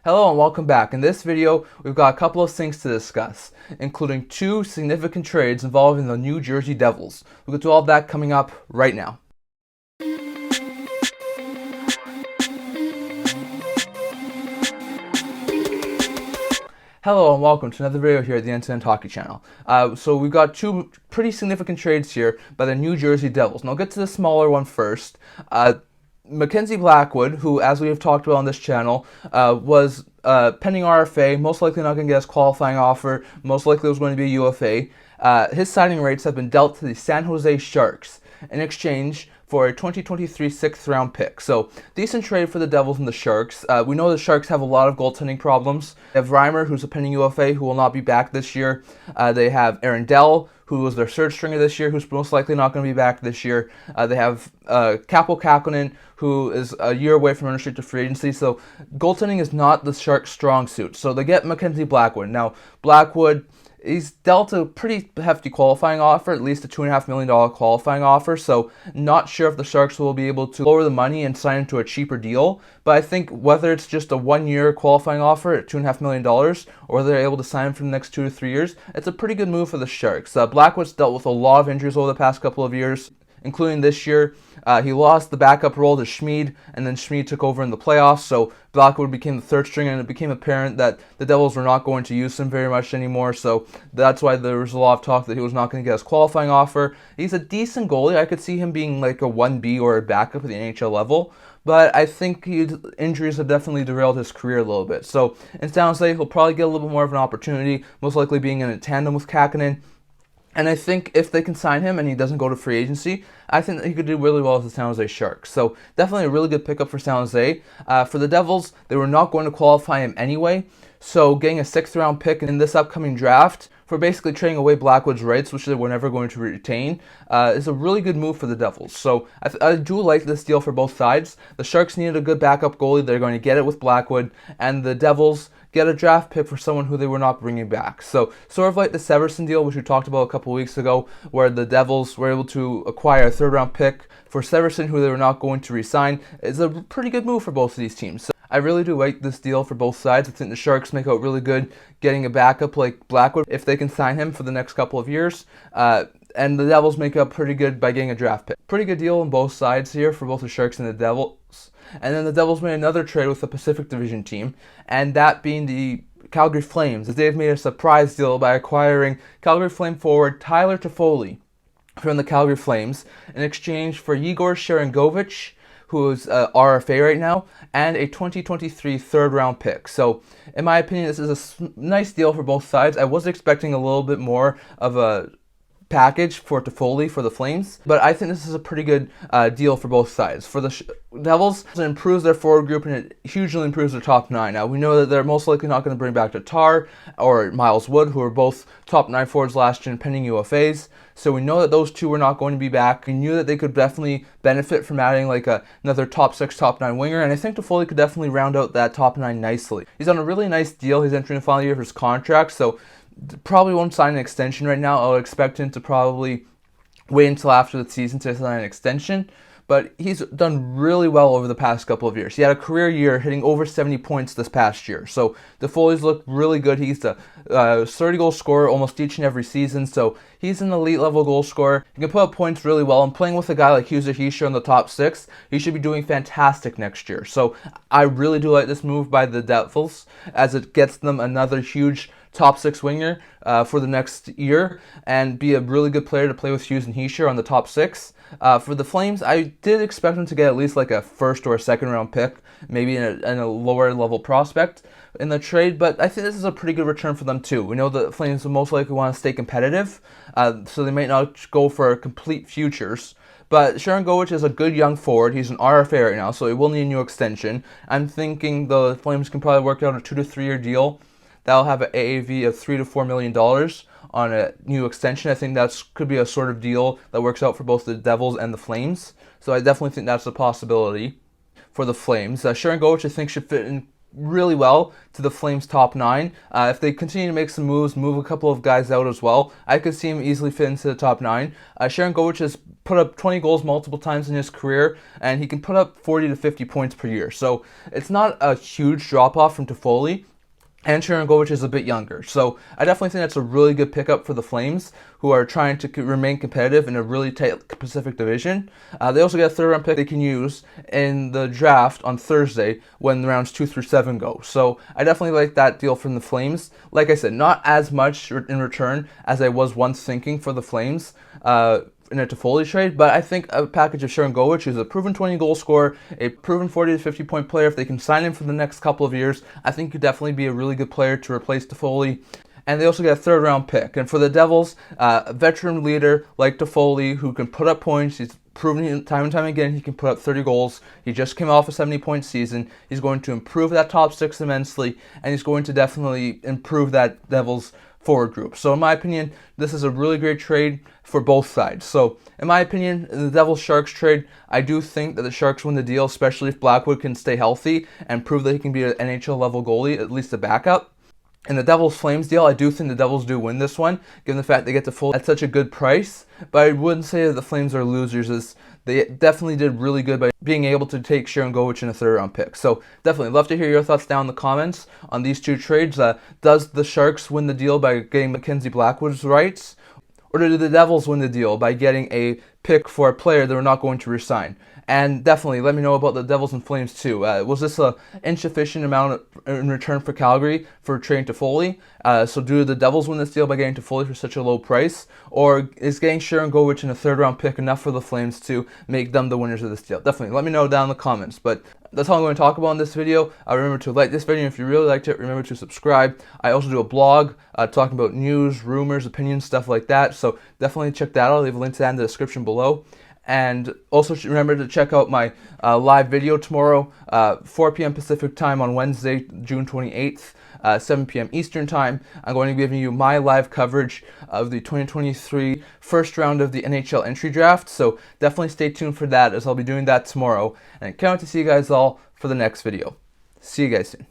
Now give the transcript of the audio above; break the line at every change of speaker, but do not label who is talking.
Hello and welcome back. In this video, we've got a couple of things to discuss, including two significant trades involving the New Jersey Devils. We'll get to all of that coming up right now. Hello and welcome to another video here at the NCN Hockey Channel. So we've got two pretty significant trades here by the New Jersey Devils. And I'll get to the smaller one first. Mackenzie Blackwood, who, as we have talked about on this channel, was pending RFA, most likely not going to get his qualifying offer, most likely it was going to be a UFA. His signing rates have been dealt to the San Jose Sharks in exchange for a 2023 6th-round pick. So, decent trade for the Devils and the Sharks. We know the Sharks have a lot of goaltending problems. They have Reimer, who's a pending UFA, who will not be back this year. They have Aaron Dell, who was their third stringer this year, who's most likely not going to be back this year. They have Kaapo Kähkönen, who is a year away from unrestricted free agency. So, goaltending is not the Sharks' strong suit. So, they get Mackenzie Blackwood. Now, Blackwood, he's dealt a pretty hefty qualifying offer, at least a $2.5 million qualifying offer, so not sure if the Sharks will be able to lower the money and sign him to a cheaper deal, but I think whether it's just a one-year qualifying offer at $2.5 million, or whether they're able to sign him for the next 2 to 3 years, it's a pretty good move for the Sharks. Blackwood's dealt with a lot of injuries over the past couple of years, including this year. He lost the backup role to Schmid, and then Schmid took over in the playoffs, so Blackwood became the third stringer, and it became apparent that the Devils were not going to use him very much anymore, so that's why there was a lot of talk that he was not going to get his qualifying offer. He's a decent goalie. I could see him being like a 1B or a backup at the NHL level, but I think injuries have definitely derailed his career a little bit. So in San Jose, he'll probably get a little bit more of an opportunity, most likely being in a tandem with Kähkönen. And I think if they can sign him and he doesn't go to free agency, I think that he could do really well with the San Jose Sharks. So definitely a really good pickup for San Jose. For the Devils, they were not going to qualify him anyway. So getting a 6th-round pick in this upcoming draft for basically trading away Blackwood's rights, which they were never going to retain, is a really good move for the Devils. So I do like this deal for both sides. The Sharks needed a good backup goalie. They're going to get it with Blackwood. And the Devils get a draft pick for someone who they were not bringing back. So sort of like the Severson deal, which we talked about a couple weeks ago, where the Devils were able to acquire a 3rd-round pick for Severson, who they were not going to re-sign, is a pretty good move for both of these teams. So I really do like this deal for both sides. I think the Sharks make out really good getting a backup like Blackwood if they can sign him for the next couple of years. And the Devils make up pretty good by getting a draft pick. Pretty good deal on both sides here for both the Sharks and the Devils. And then the Devils made another trade with the Pacific Division team, and that being the Calgary Flames, as they've made a surprise deal by acquiring Calgary Flame forward Tyler Toffoli from the Calgary Flames in exchange for Yegor Sharangovich, who is RFA right now, and a 2023 3rd-round pick. So, in my opinion, this is a nice deal for both sides. I was expecting a little bit more of a package for Toffoli for the Flames, but I think this is a pretty good deal for both sides. For the Devils, it improves their forward group and it hugely improves their top 9. Now, we know that they're most likely not going to bring back Tatar or Miles Wood, who are both top 9 forwards last year and pending UFAs, so we know that those two were not going to be back. We knew that they could definitely benefit from adding like another top 6, top 9 winger, and I think Toffoli could definitely round out that top 9 nicely. He's on a really nice deal. He's entering the final year of his contract, so probably won't sign an extension right now. I'll expect him to probably wait until after the season to sign an extension. But he's done really well over the past couple of years. He had a career year hitting over 70 points this past year. So Toffoli's looked really good. He's a 30-goal scorer almost each and every season. So he's an elite-level goal scorer. He can put up points really well. And playing with a guy like Yegor Sharangovich in the top 6, he should be doing fantastic next year. So I really do like this move by the Devils, as it gets them another huge top 6 winger for the next year and be a really good player to play with Hughes and Hischier on the top 6. For the Flames, I did expect them to get at least like a 1st or a 2nd-round pick, maybe in a lower level prospect in the trade, but I think this is a pretty good return for them too. We know the Flames will most likely want to stay competitive, so they might not go for complete futures. But Sharangovich is a good young forward. He's an RFA right now, so he will need a new extension. I'm thinking the Flames can probably work out a 2 to 3 year deal that'll have an AAV of $3 to $4 million on a new extension. I think that could be a sort of deal that works out for both the Devils and the Flames. So I definitely think that's a possibility for the Flames. Sharangovich, I think, should fit in really well to the Flames' top 9. If they continue to make some moves, move a couple of guys out as well, I could see him easily fit into the top 9. Sharangovich has put up 20 goals multiple times in his career, and he can put up 40 to 50 points per year. So it's not a huge drop-off from Toffoli. And Sharangovich is a bit younger. So I definitely think that's a really good pickup for the Flames, who are trying to remain competitive in a really tight Pacific Division. They also get a third-round pick they can use in the draft on Thursday when rounds 2 through 7 go. So I definitely like that deal from the Flames. Like I said, not as much in return as I was once thinking for the Flames in a Toffoli trade, but I think a package of Sharangovich, who's a proven 20-goal scorer, a proven 40 to 50-point player, if they can sign him for the next couple of years, I think could definitely be a really good player to replace Toffoli. And they also get a third-round pick. And for the Devils, a veteran leader like Toffoli, who can put up points. He's proven time and time again he can put up 30 goals. He just came off a 70-point season. He's going to improve that top 6 immensely, and he's going to definitely improve that Devils forward group. So in my opinion, this is a really great trade for both sides. So in my opinion, the Devils-Sharks trade, I do think that the Sharks win the deal, especially if Blackwood can stay healthy and prove that he can be an NHL level goalie, at least a backup. In the Devils-Flames deal, I do think the Devils do win this one, given the fact they get Toffoli at such a good price. But I wouldn't say that the Flames are losers, as they definitely did really good by being able to take Sharangovich in a third-round pick. So definitely love to hear your thoughts down in the comments on these two trades. Does the Sharks win the deal by getting Mackenzie Blackwood's rights? Or do the Devils win the deal by getting a pick for a player they're not going to resign? And definitely let me know about the Devils and Flames too. Was this an insufficient amount in return for Calgary for trading Toffoli? So do the Devils win this deal by getting Toffoli for such a low price? Or is getting Sharangovich in a third-round pick enough for the Flames to make them the winners of this deal? Definitely let me know down in the comments. But that's all I'm going to talk about in this video. Remember to like this video if you really liked it. Remember to subscribe. I also do a blog talking about news, rumors, opinions, stuff like that. So definitely check that out. I'll leave a link to that in the description below. And also remember to check out my live video tomorrow, 4 p.m. Pacific time on Wednesday, June 28th, 7 p.m. Eastern time. I'm going to be giving you my live coverage of the 2023 first round of the NHL entry draft. So definitely stay tuned for that, as I'll be doing that tomorrow. And I can't wait to see you guys all for the next video. See you guys soon.